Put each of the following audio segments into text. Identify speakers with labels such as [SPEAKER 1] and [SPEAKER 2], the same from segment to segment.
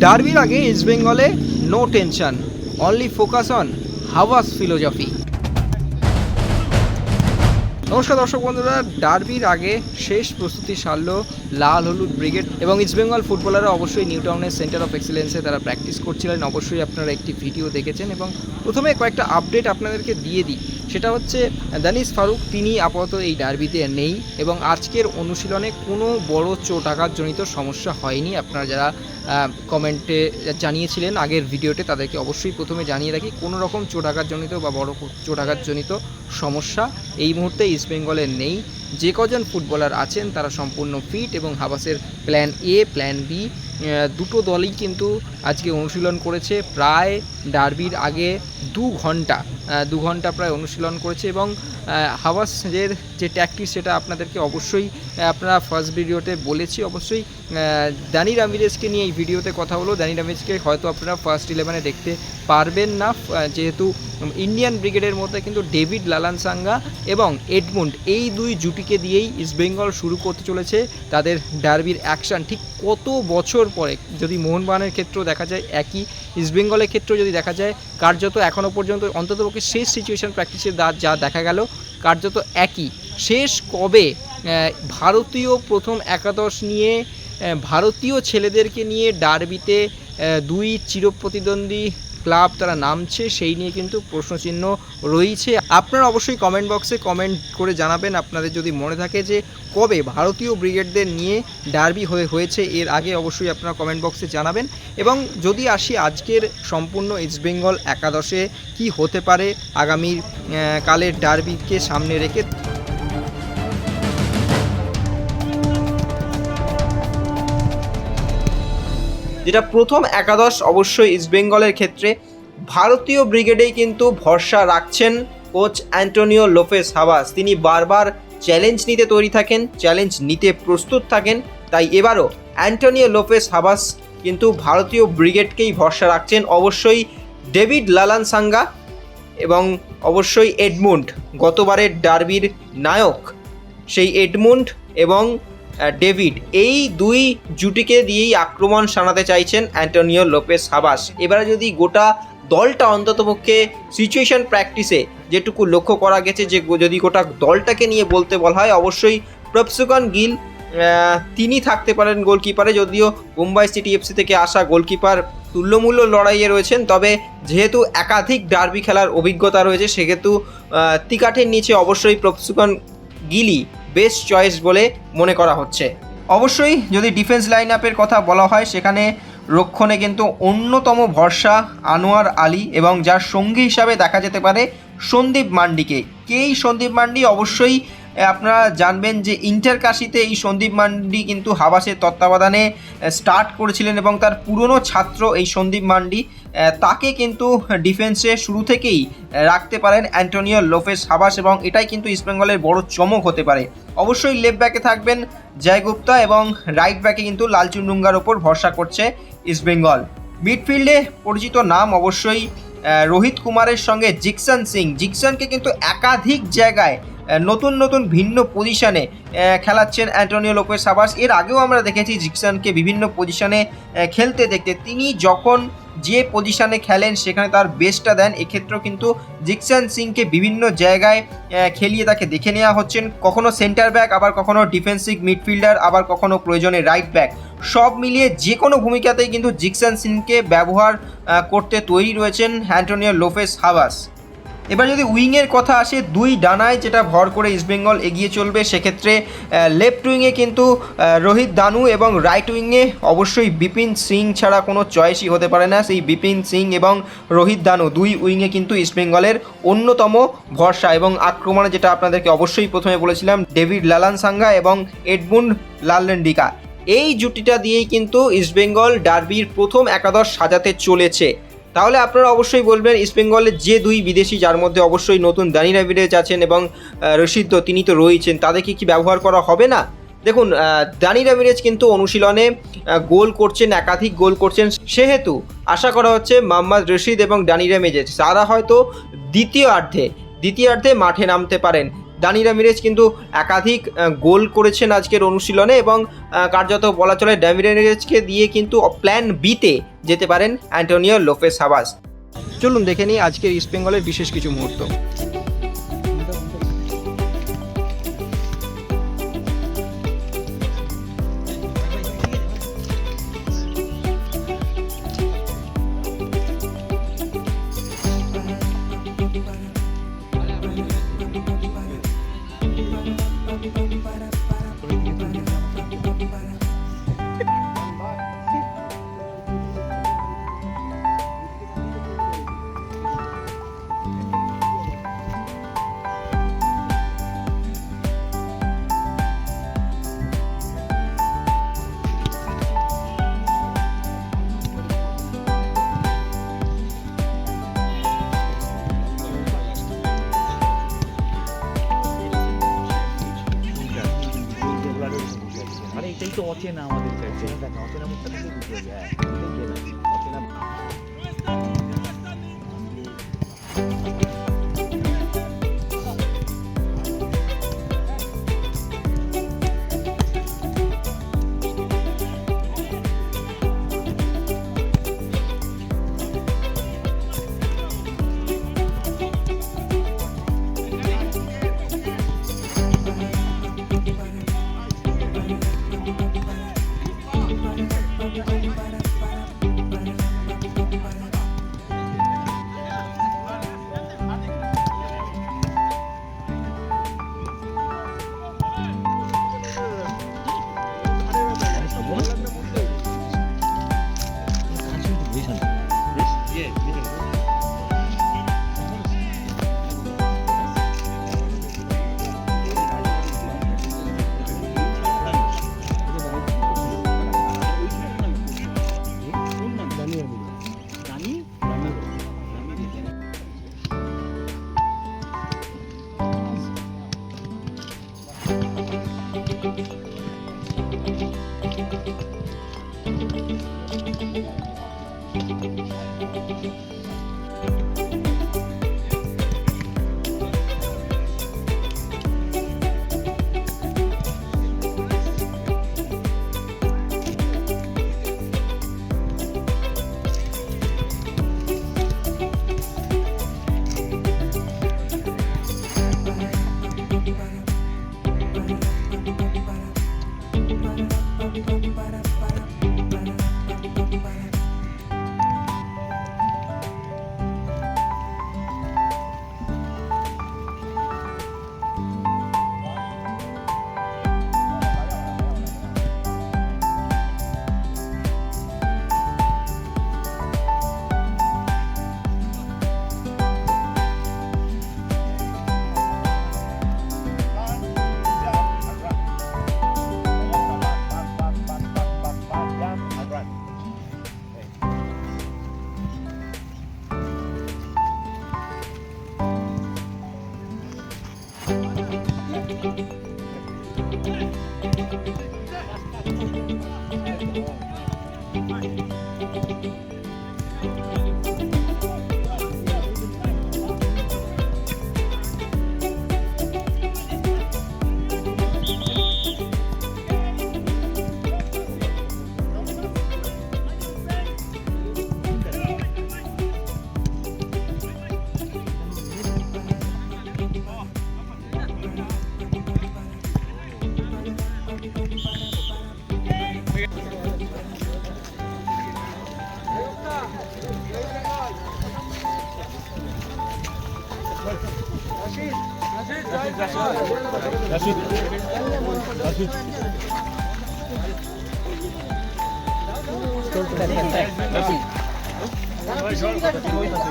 [SPEAKER 1] ডার্বির আগে ইস্ট বেঙ্গলে no tension, only focus on হাওয়াস ফিলোজফি। নমস্কার দর্শক বন্ধুরা, ডার্বির আগে শেষ প্রস্তুতি সারল লাল হলুদ ব্রিগেড এবং ইস্ট বেঙ্গল ফুটবলাররা অবশ্যই নিউ টাউনের সেন্টার অফ এক্সেলেন্সে তারা প্র্যাকটিস করছিলেন। অবশ্যই আপনারা একটি ভিডিও দেখেছেন এবং প্রথমে কয়েকটা আপডেট আপনাদেরকে দিয়ে দিই। সেটা হচ্ছে দানিশ ফারুক, তিনি আপাতত এই ডার্বিতে নেই এবং আজকের অনুশীলনে কোনো বড় চোট আঘাতজনিত সমস্যা হয়নি। আপনারা যারা কমেন্টে জানিয়েছিলেন আগের ভিডিওতে, তাদেরকে অবশ্যই প্রথমে জানিয়ে রাখি, কোনো রকম চোট আঘাতজনিত বা বড় চোট আঘাতজনিত সমস্যা এই মুহূর্তে ইস্ট বেঙ্গলের নেই। যে কজন ফুটবলার আছেন তারা সম্পূর্ণ ফিট এবং হাবাসের প্ল্যান এ প্ল্যান বি দুটো দলই কিন্তু আজকে অনুশীলন করেছে। প্রায় ডার্বির আগে 2 ঘন্টা প্রায় অনুশীলন করেছে এবং হাবাসের যে ট্যাকটিক্স সেটা আপনাদেরকে অবশ্যই আপনারা ফার্স্ট ভিডিওতে বলেছি। অবশ্যই দানি রামিরেজকে নিয়ে এই ভিডিওতে কথা হলো। দানি রামিরেজকে হয়তো আপনারা ফার্স্ট 11-এ দেখতে পারবেন না, যেহেতু ইন্ডিয়ান ব্রিগেডের মধ্যে কিন্তু ডেভিড লালানসাঙ্গা এবং এডমুন্ড এই দুই জুটিকে দিয়েই ইস্ট বেঙ্গল শুরু করতে চলেছে তাদের ডার্বির অ্যাকশান। ঠিক কত বছর পরে, যদি মোহনবাগানের ক্ষেত্রেও দেখা যায় একই, ইস্ট বেঙ্গলের ক্ষেত্রেও যদি দেখা যায়, কার্যত এখনও পর্যন্ত অন্ততপক্ষে শেষ সিচুয়েশন প্র্যাকটিসে যা দেখা গেল কার্যত একই। শেষ কবে ভারতীয় প্রথম একাদশ নিয়ে, ভারতীয় ছেলেদেরকে নিয়ে ডার্বিতে দুই চিরপ্রতিদ্বন্দ্বী ক্লাব তারা নামছে, সেই নিয়ে কিন্তু প্রশ্নচিহ্ন রয়েছে। আপনারা অবশ্যই কমেন্ট বক্সে কমেন্ট করে জানাবেন আপনাদের যদি মনে থাকে যে কবে ভারতীয় ব্রিগেডদের নিয়ে ডার্বি হয়েছে এর আগে। অবশ্যই আপনারা কমেন্ট বক্সে জানাবেন। এবং যদি আসি আজকের সম্পূর্ণ ইস্ট বেঙ্গল একাদশে কি হতে পারে আগামী কালের ডার্বিকে সামনে রেখে, যেটা প্রথম একাদশ অবশ্যই ইস্ট বেঙ্গলের ক্ষেত্রে ভারতীয় ব্রিগেডেই কিন্তু ভরসা রাখছেন কোচ অ্যান্টোনিও লোপেস হাবাস। তিনি বারবার চ্যালেঞ্জ নিতে তৈরি থাকেন, চ্যালেঞ্জ নিতে প্রস্তুত থাকেন। তাই এবারও অ্যান্টোনিও লোপেস হাবাস কিন্তু ভারতীয় ব্রিগেডকেই ভরসা রাখছেন। অবশ্যই ডেভিড লালানসাঙ্গা এবং অবশ্যই এডমুন্ড, গতবারের ডার্বির নায়ক সেই এডমুন্ড এবং ডেভিড, এই দুই জুটিকে দিয়েই আক্রমণ সানাতে চাইছেন অ্যান্টোনিও লোপেস হাবাস। এবারে যদি গোটা দলটা অন্ততপক্ষে সিচুয়েশন প্র্যাকটিসে যেটুকু লক্ষ্য করা গেছে, যে যদি গোটা দলটাকে নিয়ে বলতে বলা হয়, অবশ্যই প্রভসুকন গিল তিনি থাকতে পারেন গোলকিপারে। যদিও মুম্বাই সিটি এফসি থেকে আসা গোলকিপার তুল্যমূল্য লড়াইয়ে রয়েছেন, তবে যেহেতু একাধিক ডার্বি খেলার অভিজ্ঞতা রয়েছে সেহেতু তিকাঠের নিচে অবশ্যই প্রভসুকন গিলই বেস্ট চয়েস বলে মনে করা হচ্ছে। অবশ্যই যদি ডিফেন্স লাইন আপের কথা বলা হয়, সেখানে রক্ষণে কিন্তু অন্যতম ভরসা আনোয়ার আলী এবং যার সঙ্গী হিসাবে দেখা যেতে পারে সন্দীপ মান্ডিকে। কে এই সন্দীপ মান্ডি? অবশ্যই আপনারা জানবেন যে ইন্টারকাশিতে এই সন্দীপ মান্ডি কিন্তু হাবাসের তত্ত্বাবধানে স্টার্ট করেছিলেন এবং তার পুরনো ছাত্র এই সন্দীপ মান্ডি, তাকে কিন্তু ডিফেন্সে শুরু থেকেই রাখতে পারেন অ্যান্টোনিও লোপেস হাবাস এবং এটাই কিন্তু ইস্টবেঙ্গলের বড় চমক হতে পারে। অবশ্যই লেফট ব্যাকে থাকবেন জয় গুপ্তা এবং রাইট ব্যাকে কিন্তু লালচুন্ডুঙ্গার ওপর ভরসা করছে ইস্টবেঙ্গল। মিডফিল্ডে পরিচিত নাম অবশ্যই রোহিত কুমারের সঙ্গে জিকসন সিং। জিকসনকে কিন্তু একাধিক জায়গায় নতুন ভিন্ন পজিশনে খেলাচ্ছেন অ্যান্টোনিও লোপেস হাবাস। এর আগেও আমরা দেখেছি জিকসনকে বিভিন্ন পজিশনে খেলতে দেখতে। তিনি যখন যে পজিশনে খেলেন সেখানে তার বেস্টটা দেন। এক্ষেত্রেও কিন্তু জিকসন সিংকে বিভিন্ন জায়গায় খেলিয়ে তাকে দেখে নেওয়া হচ্ছেন, কখনো সেন্টার ব্যাক, আবার কখনো ডিফেন্সিভ মিডফিল্ডার, আবার কখনো প্রয়োজনে রাইট ব্যাক। সব মিলিয়ে যে কোনো ভূমিকাতেই কিন্তু জিকসন সিংকে ব্যবহার করতে তৈরি রয়েছেন অ্যান্টোনিও লোপেস হাবাস। এবার যদি উইংয়ের কথা আসে, দুই ডানায় যেটা ভর করে ইস্টবেঙ্গল এগিয়ে চলবে, সেক্ষেত্রে লেফট উইংয়ে কিন্তু রোহিত দানু এবং রাইট উইংয়ে অবশ্যই বিপিন সিং ছাড়া কোনো চয়েসই হতে পারে না। সেই বিপিন সিং এবং রোহিত দানু দুই উইংয়ে কিন্তু ইস্টবেঙ্গলের অন্যতম ভরসা। এবং আক্রমণে যেটা আপনাদেরকে অবশ্যই প্রথমে বলেছিলাম, ডেভিড লালানসাঙ্গা এবং এডমুন্ড লাললেন্ডিকা, এই জুটিটা দিয়েই কিন্তু ইস্টবেঙ্গল ডার্বির প্রথম একাদশ সাজাতে চলেছে। তাহলে আপনারা অবশ্যই বলবেন ইস্টবেঙ্গলের যে দুই বিদেশি, যার মধ্যে অবশ্যই নতুন দানি রামিরেজ আছেন এবং রশিদ, তিনি তো রয়েছেন, তাদেরকে কি ব্যবহার করা হবে না? দেখুন, দানি রামিরেজ কিন্তু অনুশীলনে গোল করছেন, একাধিক গোল করছেন, সেহেতু আশা করা হচ্ছে মোহাম্মদ রশিদ এবং দানি রামিরেজ তারা হয়তো দ্বিতীয়ার্ধে মাঠে নামতে পারেন। দানি রামিরেজ কিন্তু একাধিক গোল করেছেন আজকের অনুশীলনে এবং কার্যত বলা চলে রামিরেজকে দিয়ে কিন্তু প্ল্যান বিতে যেতে পারেন অ্যান্টোনিও লোপেস হাবাস। চলুন দেখে নিই আজকের ইস্টবেঙ্গলের বিশেষ কিছু মুহূর্ত।
[SPEAKER 2] আরে এটাই তো অচেনা আমাদের কাছে, অচেনা মুখটা থেকে বুঝে যায় অচেনা।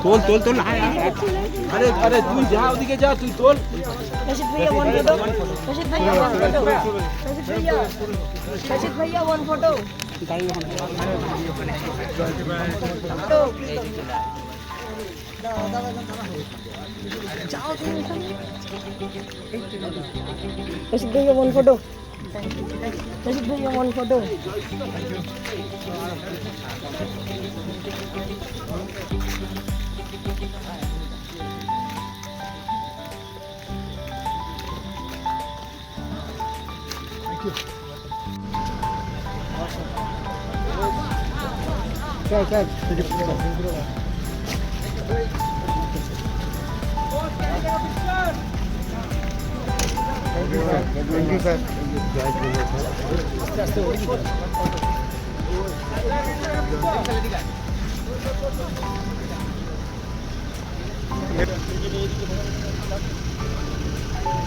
[SPEAKER 3] তোল তোল তোল আরে আরে তুই যা ওদিকে যা তুই তোল
[SPEAKER 4] रशीद भैया वन फोटो रशीद भैया वन फोटो रशीद भैया वन फोटो रशीद भैया वन फोटो रशीद भैया वन फोटो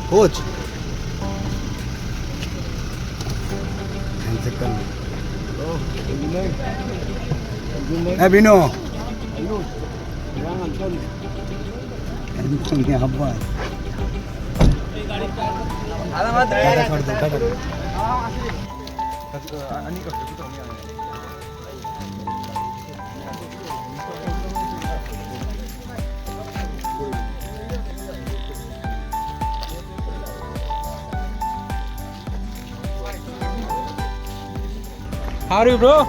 [SPEAKER 5] कोच बिनो हब्बा
[SPEAKER 3] How are you, bro?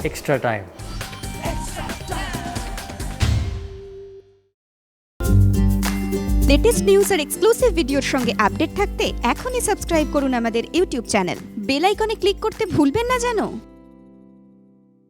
[SPEAKER 6] extra time.
[SPEAKER 7] Latest news আর এক্সক্লুসিভ ভিডিওর সঙ্গে আপডেট থাকতে এখনই সাবস্ক্রাইব করুন আমাদের ইউটিউব চ্যানেল। বেল আইকনে ক্লিক করতে ভুলবেন না যেন।